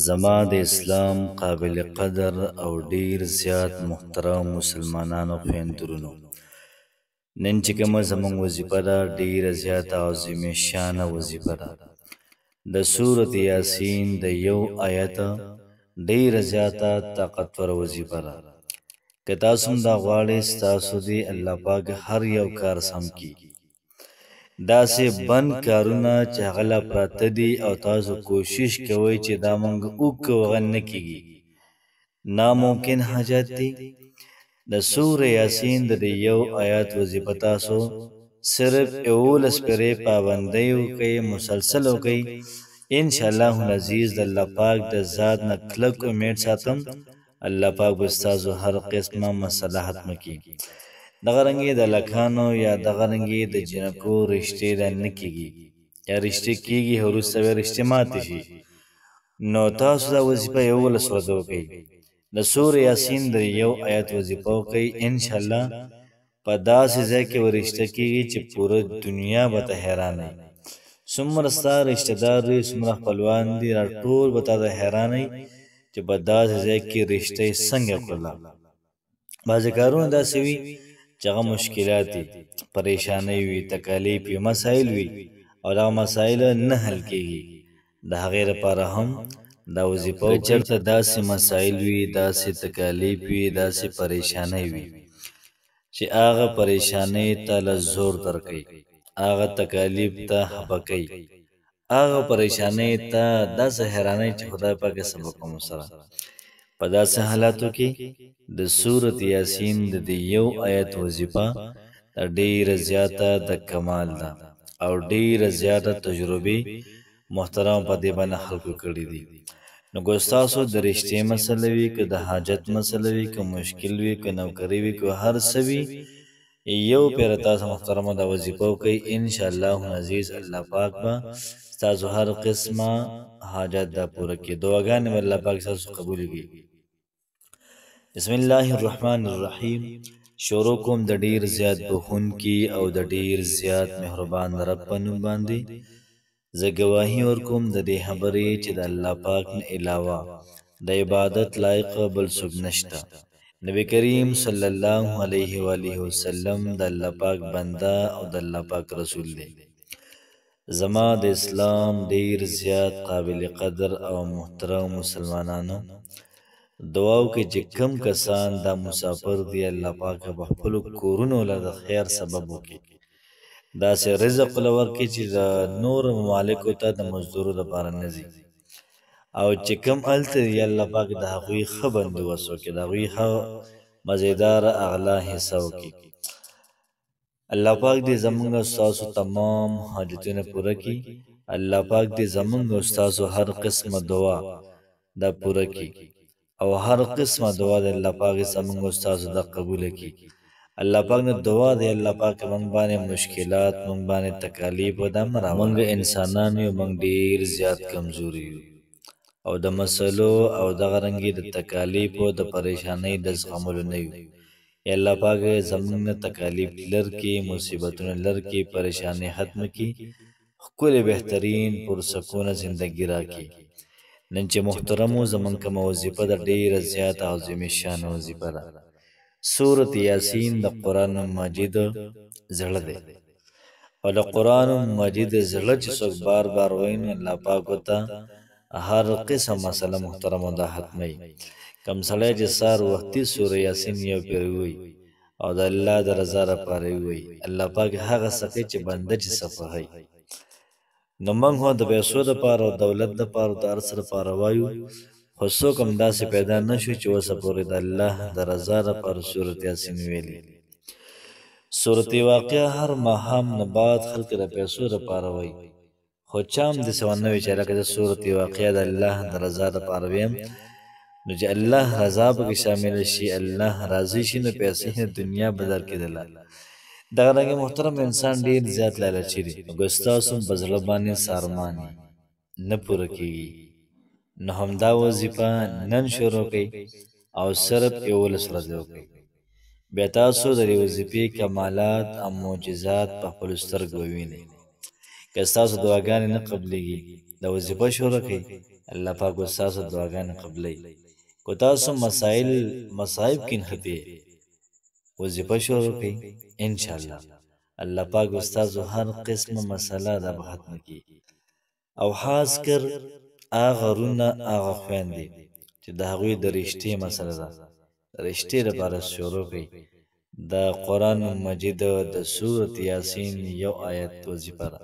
زما د اسلام قابل قدر او ډیر زیات محترم مسلمانانو خویندرونو، نن چې کومه زموږ وظیفه ده ډیره زیاته عظیم شانه وظیفه ده. د سورت یاسین د یو آیت ډیره زیاته طاقتور وظیفه ده. که تاسو هم دا غواړئ ستاسو دی الله پاک هر یو کار سم کی. داسې بند کارونه چې هغه لا پراته دي او تاسو کوشش کوئ چې دا مونږ وکړو هغه نه کیږي، ناممکن حاجت دی. د سوره یاسین د یو آیات وظیفه تاسو صرف 11 پرې پابندۍ وکئ، مسلسل وکئ، انشاءالله العزیز د الله پاک د ذات نه کلک امید ساتم الله پاک به ستاسو هر قسمه مسله ختم کړي. دغه رنګې د لکانو یا دغه رنګې د جنکو رشتې د نه کیږي یا رشتې کیږي وروسته بیا رشتې ماتې شي، نو تاسو دا وظیفه 11 ورځې وکئ. د سورې یاسین د یو آیت وظیفه وکئ، انشاءالله په داسې ځای کې ورشته کیږي چې پوره دنیا به ته حیرانئ. څومره ستا رشته دار دي، څومره خپلوان دي، راټول به تا ته حیرانئ چې په داسې ځای کې رشته څنګه کړله. بعضې کارونه داسې وي چې هغه مشکلات دي، پریشانۍ وي، تکالیف وي، مسایل وي او دغه مسایل نه حل کیږي. د هغې لپاره هم دا وظیفه وکړئ. چېرته داسې مسایل وي، داسې تکالیف وي، داسې پریشانۍ وي چې هغه پریشانۍ ته له زور درکئ، هغه تکالیف ته خفه کوي، هغه پریشانۍ ته داسې حیرانۍ چې خدای پاک یې سبب کوم سره. په داسې حالاتو کې د سورت یاسین د دې یو آیت وظیفه ډیره زیاته د کمال ده او ډیره زیاته تجربې محترم په دې باندې خلکو کړي دي. نو که ستاسو د رشتې مسله وي، که د حاجت مسله وي، که مشکل وي، که نوکري وي، که هر څه وي، یو پیر تاسو محترمه دا وظیفه وکئ، انشاءالله العزیز الله پاک به ستاسو هر قسمه حاجت دا پوره کړي. دعاګانې به الله پاک ستاسو قبول کړي. بسم الله الرحمن الرحیم. شروع کوم د ډیر زیات بخونکي او د ډیر زیات مهربان رب په نوم باندې. زه ګواهي ورکوم د دې خبرې چې د الله پاک نه علاوه د عبادت لایق بل څوک نشته. نبی کریم صلی الله علیه و آله وسلم د الله پاک بنده او د الله پاک رسول دی. زما د اسلام ډیر زیات قابل قدر او محترم مسلمانانو، دعا وکړئ چې کم کسان دا مسافر دی الله پاک په خپلو کورونو له د خیر سبب وکړي، داسې رزق له ورکړي چې د نورو ممالکو ته د مزدورو لپاره نه ځي، او چې کم هلته دی الله پاک د هغوی ښه بندوبست وکړي، د هغوی ښه مزیداره اغلا حصه وکړي. الله پاک دې زمونږ او ستاسو تمام حاجتونه پوره کړي. الله پاک دې زمونږ او ستاسو هر قسمه دعا دا پوره کړي او هر قسمه دعا د الله پاک زمونږ او ستاسو دا قبوله کړي. الله پاک نه دعا دی الله پاک مونږ باندې مشکلات، مونږ باندې تکالیف و دا مراوړه. مونږ انسانان یو، مونږ ډیر زیات کمزوري یو او د مسلو او دغه رنګې د تکالیفو د پریشانۍ د زغملو نه یو. الله پاک زمونږ نه تکالیف لرکړي، مصیبتونه لرکړي، پریشانۍ ختم کړي، ښکلې بهترین پرسکونه زندګي راکړي. نن چې محترمو زمونږ کومه وظیفه د ډیره زیاته عظیم شانه وظیفه ده. سورت یاسین د قرآن مجید زړه دی او د قرآن مجید زړه چې څوک بار بار وایي نو الله پاک ورته هر قسم مسله محترمو دا ختموي. کم سړی چې سهار وختي سوره یاسین یو پرې ووایي او د الله د رضا لپاره یې ووایي، الله پاک هغه څه کوي چې بنده چې څه خوښوي. نو موږ هم د پیسو دپاره او دولت دپاره او د هر څه دپاره وایو، خو څوک هم داسې پیدا نه شو چې اوسه پورې د الله د رضا لپاره سورت یاسین ویلي. سورت واقعه هر ماښام نه بعد خلک د پیسو دپاره وایي، خو چا هم داسې ونه وي چې لکه د سورت واقعه د الله د رضا دپاره ویم، نو چې الله رضا پکې شامل شي، الله راضي شي، نو پیسې دنیا به درکېدله. دغه رنګې محترم انسان ډېر زیات لالچي دی، نو که ستاسو هم په زړه باندې سارمان نه پوره کېږي، نو همدا وظیفه نن شروع کړئ او صرف 11 ورځې وکړئ. بیا تاسو د دې وظیفې کمالات او معجزات په خپلو سترګو ووینئ. که ستاسو دعاګانې نه قبلېږي، دا وظیفه شروع کړئ، الله پاک ستاسو دعاګانې قبلوي. کو تاسو مصائب کې نښتې وظیفه شروع کړئ انشاءالله الله پاک ستاسو هر قسمه مسله دا به ختمه کړي. او خاص کر هغه وروڼه هغه خویندې چې د هغوی د رشتې مسله ده، رشتې دپاره شروع کړئ. د قرآن مجید د سورت یاسین یو آیت وظیفه ده،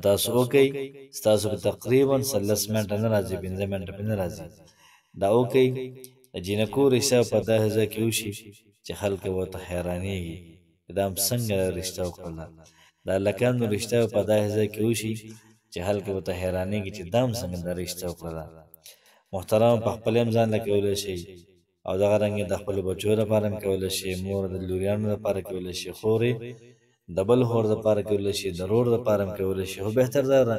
تاسو وکئ. ستاسو به تقریبا 13 منټه نه راځي، 15 منټه پې نه راځي. دا وکئ. د جینکو رشته په داسې ځای کې وشي چې خلک ورته حیرانېږي چې دا هم څنګه رشته وکړله. د هلکانو رشته په داسې ځای کې وشي چې خلک ورته حیرانېږي چې دا هم څنګه دا رشته وکړله. محترم په خپل هم ځان له کولی شئ، او دغه رنګې د خپلو بچو لپاره هم کولی شئ، مور د لوریانو لپاره کولی شئ، خورې د بل خور دپاره کولی شي، د رور دپاره هم کولی شي. خو بهتر دا ده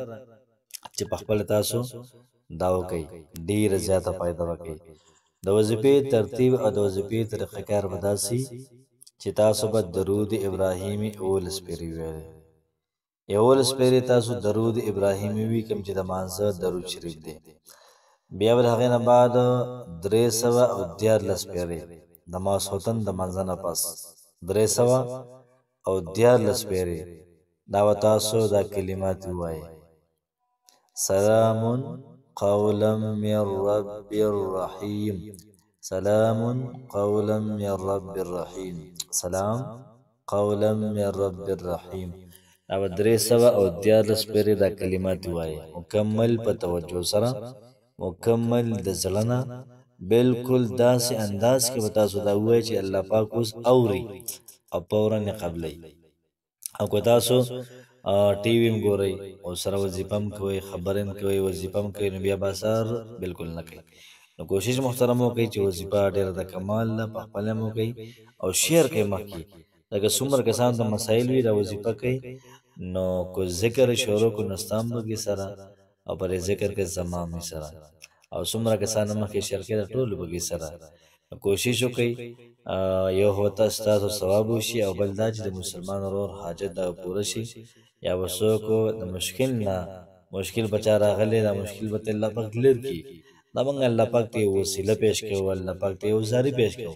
چې په خپله تاسو دا وکئ، ډېره زیاته فایده به کوي. د وظیفې ترتیب او د وظیفې طریقه کار به داسې چې تاسو به درود ابراهیمي 11 پېرې وویلئ. 11 پېرې تاسو درود ابراهیمي وي، کوم چې د مانځه درود شریف دی. بیا به د هغې نه بعد 314 پېرې د ماسخوتن د مانځه نه پس 314 پېرې دا به تاسو دا کلمات ووایئ: سلام قولا من رب الرحیم، سلام قولا من رب الرحیم، سلام قولا من رب الرحیم. دا به 314 پېرې دا کلمات ووایئ، مکمل په توجه سره، مکمل د زړه نه، بلکل داسې انداز کې به تاسو دا ووایئ چې الله پاک اوس اوري او فوراً یې قبلوي. او که تاسو ټي وي هم ګورئ او سره وظیفه هم کوئ، خبرې هم کوئ، وظیفه هم کوئ، نو بیا به اثر بلکل نه کوي. نو کوشش محترم وکړئ چې وظیفه ډېره د کمال ده، په خپله هم وکړئ او شیر کړئ مخکې. لکه څومره کسانو ته مسایل وي دا وظیفه کوي، نو که ذکر شروع کړو نو ستا هم به سره او پرې ذکر کې زما هم سره، او څومره کسان مخکې شیر کړي د ټولو به سره. کوشش وکړئ یو خو ستاسو ثواب وشي، او بل دا چې د مسلمان ورور حاجت دا پوره شي. یا به څوک د مشکل نه مشکل بچا راغلی، دا مشکل به ته الله پاک لر کړي. دا موږ الله پاک ته یو وسیله پیش کوو، الله پاک ته یو زاري پیش کوو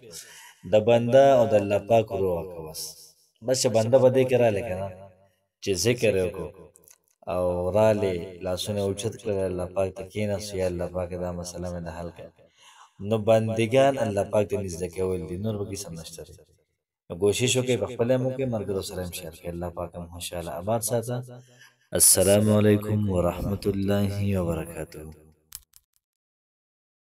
د بنده او د الله پاک روغه که بس چې بنده به دې کې رالی که نه چې ذکر یې وکړو او رالی لاسونه اوچت کړل، الله پاک ته کېناستو، یا الله پاک دا مسله مې د حل کړه، نو بندګان الله پاک ته نږدې کول دي، نور به کیسه نشته دی. نو کوشش وکړئ په خپله هم وکړئ، ملګرو سره هم شیر کړئ. الله پاک هم خوشحاله آباد ساته. السلام علیکم ورحمة الله وبرکاته.